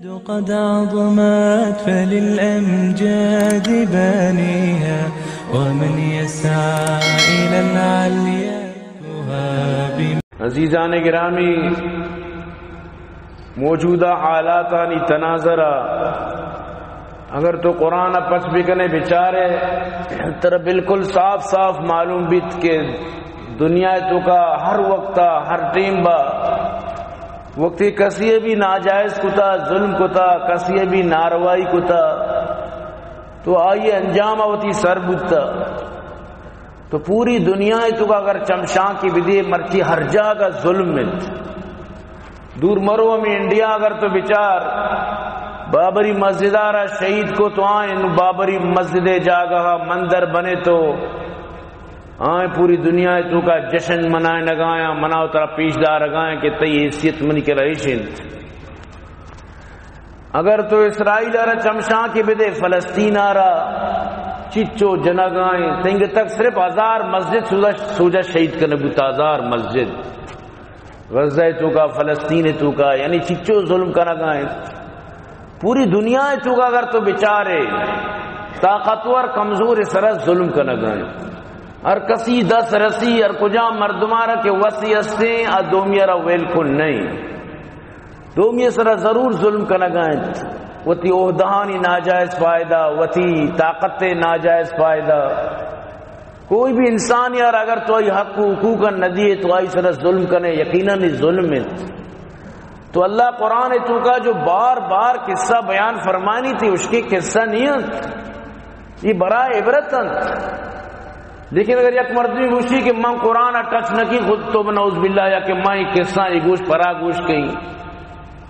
قد عظمت فللأمجاد بانيها ومن يسعى إلى العليا تهاب. عزیزان گرامی، موجودہ حالاتانی تناظرہ اگر تو قرآن پس بکنے بیچارے تر بالکل صاف صاف معلوم بیت کہ دنیا تو کا ہر وقتا ہر ٹیم با وقتی کسی بھی ناجائز کتا ظلم کتا کسی بھی ناروائی کتا تو آئیے انجام ہوتی سر بودتا. تو پوری دنیا تو کا اگر چمشاں کی بدی مرچی ہر جا کا ظلم ملت دور مرو میں انڈیا اگر تو بچار بابری مسجدارہ شہید کو تو آئیں بابری مسجد جاگا مندر بنے تو آئیں پوری دنیا تو کا جشن منائیں نگایا مناؤ ترا پیش دار گائیں کہ تی حیثیت منی کے رئیشن. اگر تو اسرائیل آرہ چمشاں کی بدے فلسطین آرہ چچو جنگائیں تنگ تک صرف 1000 مسجد سوجہ شہید کا نبوت 1000 مسجد غزہ تو کا فلسطین تو کا یعنی چچو ظلم کا نگائیں پوری دنیا تو کا اگر تو بیچارے طاقتور کمزور سرس ظلم کا نگائیں ہر کسی 10 رسی ہر کجا مردمارا کے وسی اسیں دومیرا ویلکل نہیں دومی سرا ضرور ظلم کا نگائیں وتی عہدہانی ناجائز فائدہ وتی طاقت ناجائز فائدہ. کوئی بھی انسان یار اگر تو ای حق حقوق ندیے تو آئی سر ظلم کنے یقیناً ظلم ہے. تو اللہ قرآن تو کا جو بار بار قصہ بیان فرمانی تھی اس کی قصہ نہیں ہے یہ برائے عبرت. لیکن اگر یک مردمی گوشی کہ میں قرآن ٹچ نہ کی خود تو بنعوذ باللہ یا کہ میں قصہ یہ گوش پرا گوش کہیں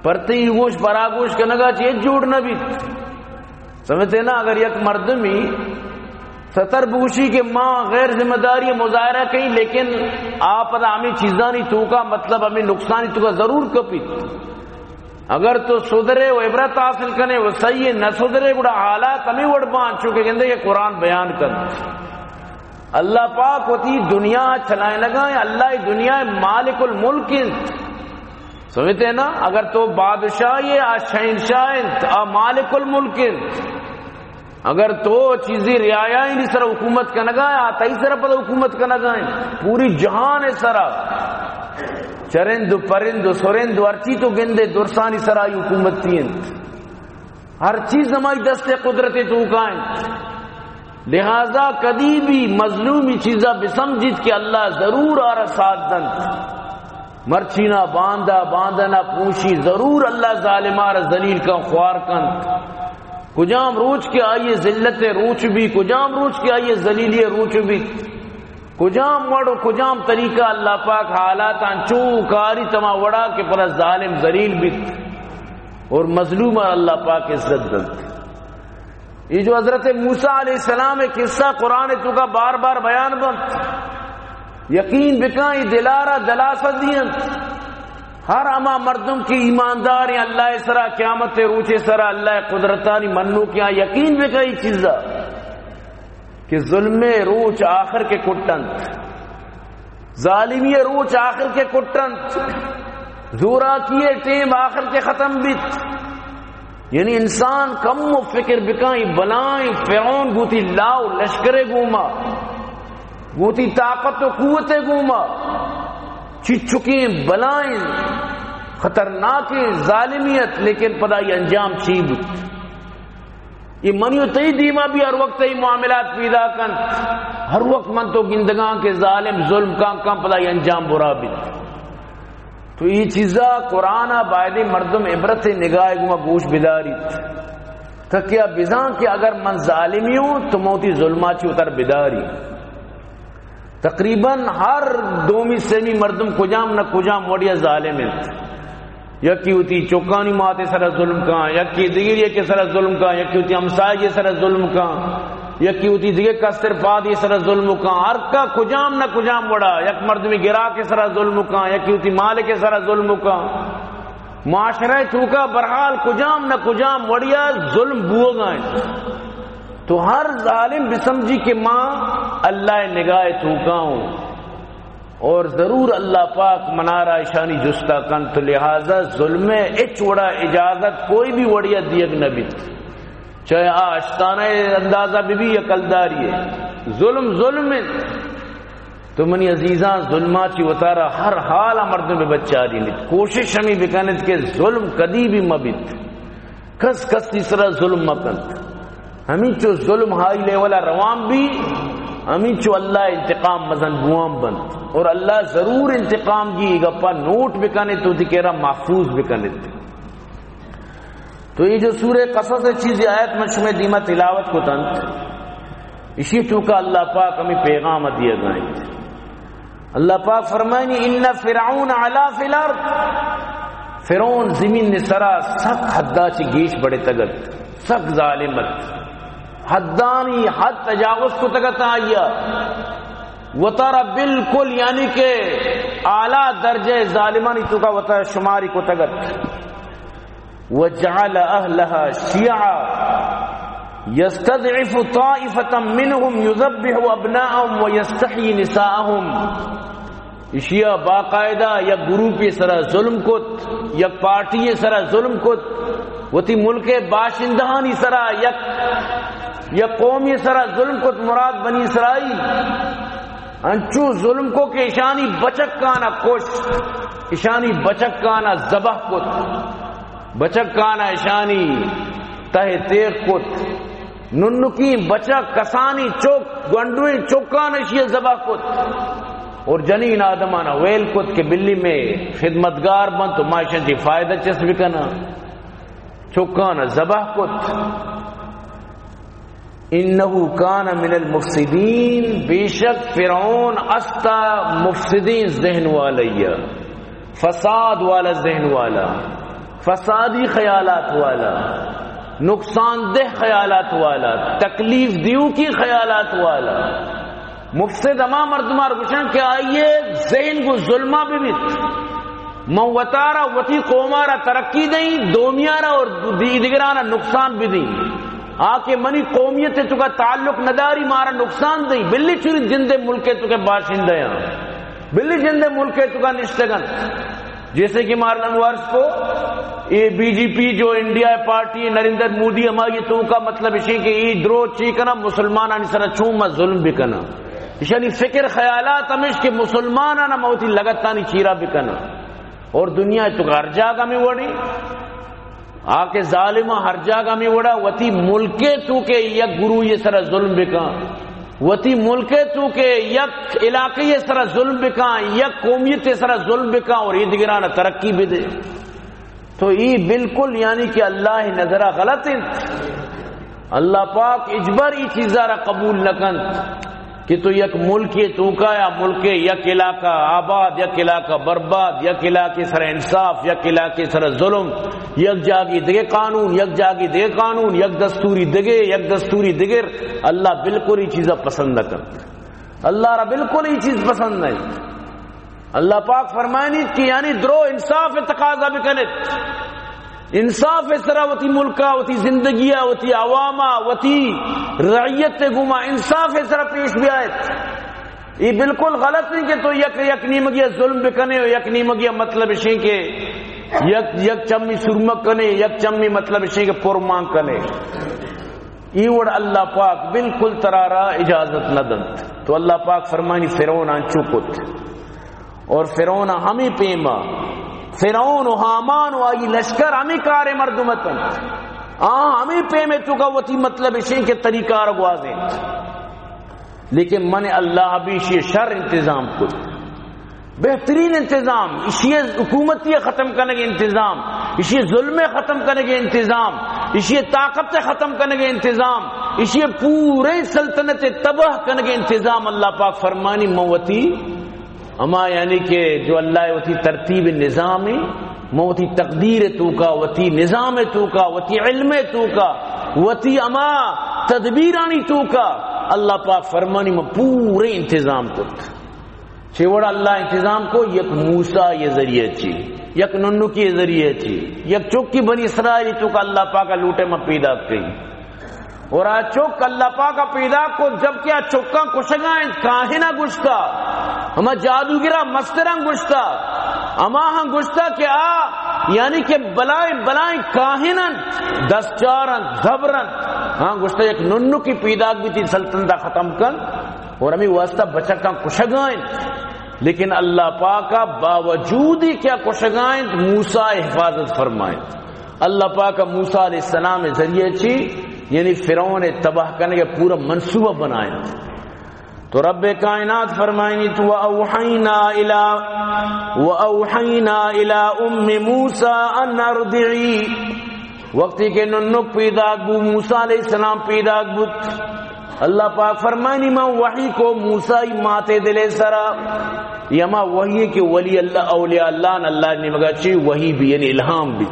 پرتی یہ گوش پرا گوش کے نگا چیز جوڑ نہ بھی سمجھتے نا. اگر یک مردمی ستر بوشی کہ ماں غیر ذمہ داری مظاہرہ کہیں لیکن آپ ہمیں چیزاں نہیں تو کا مطلب ہمیں نقصانی تو کا ضرور کپی اگر تو سدھرے وہ عبرت حاصل کرنے وہ صحیح ہے نہ سدھرے بڑا حالات ہمیں وڑ پان چکے گندے یہ قرآن بیان کر. اللہ پاک ہوتی دنیا چلائیں لگائیں اللہ دنیا مالک الملک سمجھتے ہیں نا. اگر تو بادشاہ شہنشاہ مالک الملک اگر تو چیزیں رعایا ہی نہیں سر حکومت کا نگائیں آتا ہی سر پتہ حکومت کا نگائیں پوری جہان ہے سرا چرند پرند سرند ارچی تو گندے درسانی سرائی حکومت تھی ہر چیز ہماری دست قدرت تو کائیں. لہذا کدی بھی مظلومی چیزہ بسمجھت کہ اللہ ضرور آرہ ساتھ دن مرچینا باندھنا پوشی ضرور اللہ ظالمار ذلیل کا خوار کن کجام روچ کے آئیے ذلت روچ بھی کجام روچ کے آئیے ذلیلی روچ بھی کجام وڑو کجام طریقہ اللہ پاک حالات چوکاری تما وڑا کہ پر ظالم ذلیل بھی اور مظلوم اللہ پاک عزت دلت. یہ جو حضرت موسیٰ علیہ السلام ایک قصہ قرآن تو کا بار بار بیان بند یقین بکائیں دلارہ دلاست دیں ہر اما مردم کی ایماندار اللہ سرا قیامت روچے سرا اللہ قدرتانی منو کیا یقین بکائی چیزا کہ ظلم روچ آخر کے کٹنت ظالمی روچ آخر کے کٹنت زورا کیے ٹیم آخر کے ختم بیت. یعنی انسان کم و فکر بکائیں بلائیں فرعون گوتی لاؤ لشکر گوما گوتی طاقت و قوت گوما چکیں بلائیں خطرناک ظالمیت لیکن پتہ یہ انجام چیب یہ منیو تی دیما بھی ہر وقت ہی معاملات پیدا کن ہر وقت من تو گندگاں کے ظالم ظلم کام پتہ یہ انجام برا بھی. تو یہ چیزا قرآن باید مردم عبرت نگاہ گما گوش بداری تکیا بزان کہ اگر من ظالمی ہوں تو موتی ظلمہ چی اتر بداری. تقریباً ہر دومی سیمی مردم کجام نہ کجام وڑیا ظالم ہے. یکی ہوتی چوکانی ماتے سر ظلم کا یکی دیگر یکی سر ظلم کا یکی ہوتی ہمسائے سر ظلم کا یکی ہوتی دیگر کا صرفات یہ سر ظلم کا ہر کا کجام نہ کجام وڑا یک مردمی گرا کے سر ظلم کا یکی ہوتی مال کے سر ظلم کا معاشرہ تو کا برحال کجام نہ کجام وڑیا ظلم بو گائیں. تو ہر ظالم بسمجھی کہ ماں اللہ نگاہ تو کا ہوں اور ضرور اللہ پاک منارا اشانی جستا کن، تو لہذا ظلم اچ وڑا اجازت کوئی بھی وڑیا دیگ نبی، چاہے آشتانہ اندازہ بھی یا کلداری ہے، ظلم تو منی عزیزاں ظلمہ چی وطارہ ہر حال مردوں میں بچہ دی نہیں، کوشش ہمیں بکنت کہ ظلم کدی بھی مبت، کس تیسرا ظلم مکنت، ہمیں چو ظلم ہائی لیولا روام بھی، ہمیں چو اللہ انتقام مزن بوام بند، اور اللہ ضرور انتقام کی گپا نوٹ بکنت تو دکیرہ محفوظ بکنت۔ تو یہ جو سورہ قصص چیز آیت مشمع دیمہ تلاوت کو تنت، اسی تو کا اللہ پاک ہمیں پیغام دیا گائیں۔ اللہ پاک فرمائنی ان فرعون علا فی الارض، فرعون زمین نسرا سخت حدہ چی گیش بڑے تگت، سخت ظالمت، حدانی حد تجاوز کو تگت آئیا، وطارہ بالکل یعنی کہ اعلیٰ درجہ ظالمانی تو کا وطارہ شماری کو تگت، وجعل اہلها شیعا یستضعف طائفة منهم یذبح ابناءهم ویستحیی نساءهم، اشیاء باقاعدہ یک گروپی سرا ظلم کت، یک پارٹی سرا ظلم کت، وتی ملک باشندہانی سرا یک قومی سرا ظلم کت، مراد بنی اسرائیل، انچو ظلم کو کہ اشانی بچک کانا کش، اشانی بچک کانا ذبح کت، بچک کانا اشانی تہ تیغ کت، ننکی بچک کسانی چوک گنڈویں چوکان اشیاء ذبح کت، اور جنین آدمانا ویل کت کہ بلی میں خدمتگار بن تو معاشن تی فائدہ چس بکنا، چوکانا ذبح کت۔ انہو کان من المفسدین، بے شک فرعون استا مفسدین ذہن والا، فساد والا ذہن والا، فسادی خیالات والا، نقصان دہ خیالات والا، تکلیف دیو کی خیالات والا، مفسد اما مردمار گشن کہ آئیے ذہن کو ظلمہ بھی موتارا وتی قومارا ترقی دیں، دومیارا اور دیگرانا نقصان بھی دیں، آکے منی قومیت تو کا تعلق نداری مارا نقصان دیں، بلی چوری جندے ملکے تو کے باشندہ ہیں، بلی جندے ملکے تو کا نشتگن، جیسے کہ مارلن وارس کو یہ بی جے پی جو انڈیا پارٹی نریندر مودی ہماری تو کا مطلب اسی کہ یہ درو چیکنا مسلمان سر چوما ظلم بکنا، یعنی فکر خیالات ہمیش کہ مسلمان موتی لگتانی چیرا بکنا، اور دنیا تو ہر جگہ میں وڑی آکے ظالمہ ہر جگہ میں وڑا، وتی ملکے تو کے یک گرو یہ سر ظلم بکا، وتی ملکے تو کہ یک علاقے سر ظلم بکا، یک قومیت سر ظلم بکا، اور یہ دیگران ترقی بھی دے، تو یہ بالکل یعنی کہ اللہ نظرہ غلط ہے، اللہ پاک اجبر یہ چیزارہ قبول نکند کہ تو یک ملکی تو کا یا ملکی یک علاقہ آباد، یک علاقہ برباد، یک علاقے سر انصاف، یک علاقے سر ظلم، یک جاگی دگے قانون، یک جاگی دگے قانون، یک دستوری دگے، یک دستوری دگر، اللہ بالکل یہ چیزیں پسند نہ کرتا، اللہ را بالکل یہ چیز پسند نہیں۔ اللہ پاک فرمائنی کہ یعنی درو انصاف تقاضا بکنت، انصاف اس طرح وتی ملکہ، وتی زندگیہ، وتی عوامہ، وتی رعیت گما انصاف اس طرح پیش بھی آئے، یہ بالکل غلط نہیں کہ تو یک نیمگیہ ظلم بکنے، یک نیمگیہ مطلب اسی کہ یک چمی سرمک کنے، یک چمی مطلب اسی کہ پرمان کنے، یہ وڑ اللہ پاک بالکل ترارا اجازت نہ دنت۔ تو اللہ پاک فرمانی فرعون آنچو کت، اور فرعون ہمیں پیما، فرعون و حامان و آئی لشکر ہمیں کار مردمتن، ہمیں پیمے چکا وتی مطلب اسی کے طریقہ رگوازیں، لیکن من اللہ بھی اسی شر انتظام کت، بہترین انتظام، اسی حکومتی ختم کرنے کے انتظام، اسی ظلم ختم کرنے کے انتظام، اسی طاقت ختم کرنے کے انتظام، اسی پورے سلطنت تباہ کرنے کے انتظام اللہ پاک فرمانی موتی اما یعنی کہ جو اللہ وتی ترتیب نظام موتی تقدیر تو کا، وتی نظام تو کا، وتی علم تو کا، وتی اما تدبیرانی تو کا، اللہ پاک فرمانی میں پورے انتظام کرتا، چھوڑا اللہ انتظام کو یک موسیٰ یہ ذریعہ چی، یک ننو کی ذریعہ چی، یک چوکی بنی اسرائیل تو کا اللہ پاک لوٹے میں پیدا کی، اور آج چوک اللہ پاک پیدا کو جب کیا چوکاں کشگائیں کاہنہ گشتا، اما جادوگرہ مستران گشتا اما ہاں گشتا کہ یعنی کہ بلائیں کاہنن دستچارن زبرن ہاں گشتا ایک ننو کی پیداک بھی تھی سلطنتہ ختم کن اور ہمیں واسطہ بچکاں کشگائیں، لیکن اللہ پاکا باوجود ہی کیا کشگائیں موسیٰ حفاظت فرمائیں۔ اللہ پاکا موسیٰ علیہ السلام ذریعے چی یعنی فرعون تباہ کرنے کے پورا منصوبہ بنائیں۔ تو رب کائنات فرمائنی تو وَأَوْحَيْنَا إِلَىٰ أُمِّ مُوسَىٰ أَنْ أَرْضِعِي، وقتی کہ ننک پیداک بو موسیٰ علیہ السلام پیداک بود، اللہ پاک فرمائنی ماں وحی کو موسیٰ ماتے دلے سرا، یا ماں وحی کہ ولی اللہ اولیاء اللہ نے اللہ نے مگا چی وحی بھی یعنی الہام بھی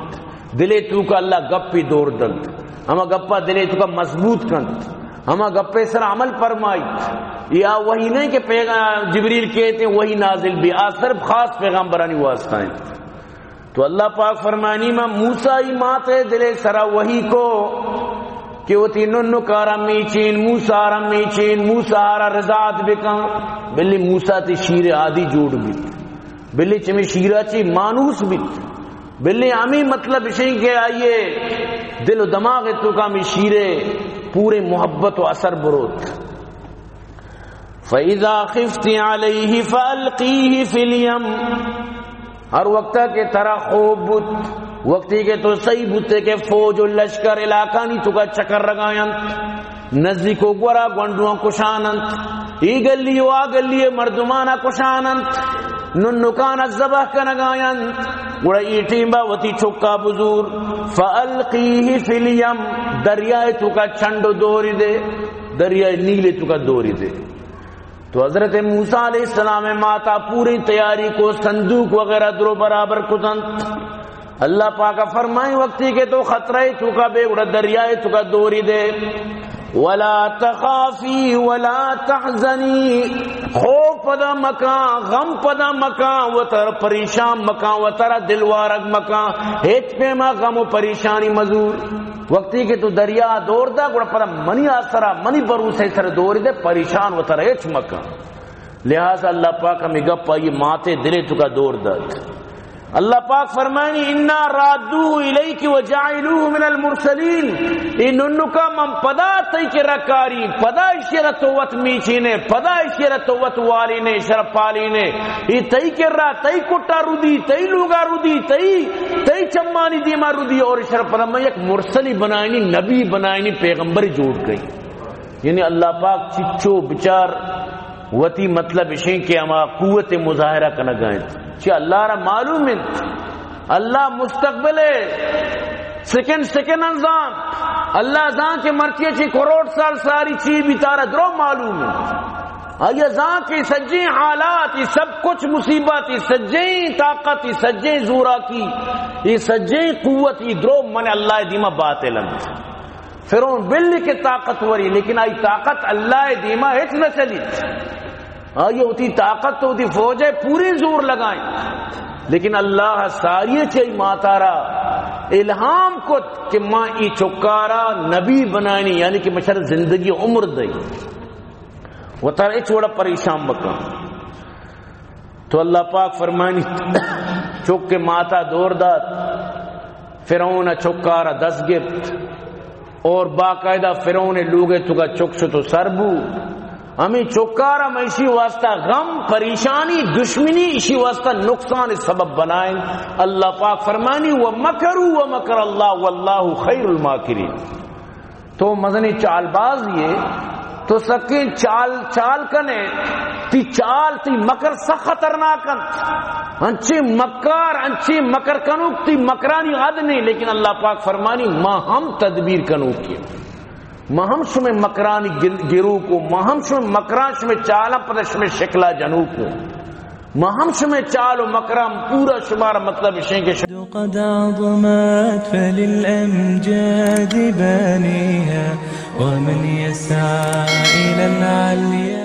دلے تو کا اللہ گپی دور دلت، ہما گپا دلے تو کا مضبوط کند، ہما گپے سر عمل فرمائی، یا وہی نہیں کہ جبریل کہتے ہیں وہی نازل بھی صرف خاص پیغمبرانی واسطہ ہیں۔ تو اللہ پاک فرمانی میں موسیٰ ماتے دلے سرا وہی کو کہ وہ تی ننو کارا میچین موسیٰ آرا میچین موسیٰ آرا رضاعت بکن، بلی موسیٰ تی شیر عادی جوڑ بھی، بلی چمی شیرہ چی مانوس بھی، بلی ہمیں مطلب اشیں کہ آئیے دل و دماغ تو کا میں شیرے پورے محبت و اثر بروت۔ فَإِذَا خِفْتِ عَلَيْهِ فَأَلْقِيهِ فِي الْيَمِّ، ہر وقتہ کے طرح خوب بت، وقتی کے تو صحیح بتے کے فوج و لشکر علاقہ نہیں تو کا چکر رگائنت، نزدیکو گورا گونڈوان کشانت، ای گلی و آ گلی مردمانہ کشانت، ننکان الزبح کنگائنت، گوڑا ای ٹیمبا وتی چکا بزور، فَأَلْقِيهِ فِي الْيَمِّ، دریائے تو کا چھنڈ دوری دے، دریائے نیلے تو کا دوری دے۔ تو حضرت موسیٰ علیہ السلام ماتا پوری تیاری کو صندوق وغیرہ درو برابر کتنت، اللہ پاکا فرمائیں وقتی کے تو خطرہ تو کا بے گوڑا دریائے تو کا دوری دے، وَلَا تَخَافِي وَلَا تَحْزَنِي، خوف پدا مکان غم پدا مکان و تر پریشان مکان و تر دلوارک مکان، ہیچ پہ ما غم و پریشانی مزور، وقتی کہ تو دریا دور دا گوڑا پدا منی آسرا منی بروسے سر دوری دے پریشان و تر ہیچ مکان، لہذا اللہ پاک ہمیں گپا یہ ماتے دلے تو کا دور داد۔ اللہ پاک فرمائنی انا رادوہ الیک وجعلوہ من المرسلین، انہوں کا من پدا تی کے رکاری پدا اشیرہ توت میچینے پدا اشیرہ توت والینے شرف پالینے، ای تی کے را تی کٹا رو دی تی لوگا رو دی تی چمانی دیما رو دی، اور شرف پدا میں ایک مرسلی بنائنی نبی بنائنی پیغمبر جوڑ گئی، یعنی اللہ پاک چچو بچار وتی مطلب اشیں کہ ہما قوت مظاہرہ کا نگائیں چی اللہ را معلوم ہے، اللہ مستقبل سیکنڈ انزان، اللہ زان کے مرچے چی کروڑ سال ساری چی بیتارہ درو معلوم ہے، آئیے زان کے سجیں حالات یہ سب کچھ مصیبت یہ سجیں طاقت یہ سجیں زورا کی یہ سجیں قوت یہ درو من اللہ دیما باطل فرعون بلی کے طاقت وری، لیکن آئی طاقت اللہ دیما ہیچ نہ چلی، آئیے ہوتی طاقت تو ہوتی فوجیں پوری زور لگائیں، لیکن اللہ ساری چاہی ماتارا الہام کت کہ ماں ای چکارا نبی بنائنی، یعنی کہ مشر زندگی عمر دئی وہ تر چھوڑا پریشان بکا۔ تو اللہ پاک فرمائنی چک کے ماتا دور داد، فرعون چکارا دس گرت، اور باقاعدہ فرعون لوگے تو کا چک شو تو سربو، ہمیں چکارا میں اسی واسطہ غم پریشانی دشمنی اسی واسطہ نقصان سبب بنائیں۔ اللہ پاک فرمانی وَمَكَرُوا وَمَكَرَ اللَّهُ وَاللَّهُ خَيْرُ الْمَاكِرِينَ، تو مزنی چال باز یہ تو سکیں چال کنے تی چال تی مکر سخ خطرناکن، انچی مکر کنوک تی مکرانی غد نہیں، لیکن اللہ پاک فرمانی ماں ہم تدبیر کنوک کی، ماں ہم شمیں مکرانی گرو کو، ماں ہم شمیں مکران شمیں چالا پتہ شمیں شکلا جنو کو، ماں ہم شمیں چال و مکران پورا شمارا مطلب اشیں کے قد عظمت فللأمجاد بانيها ومن يسعى إلى العليا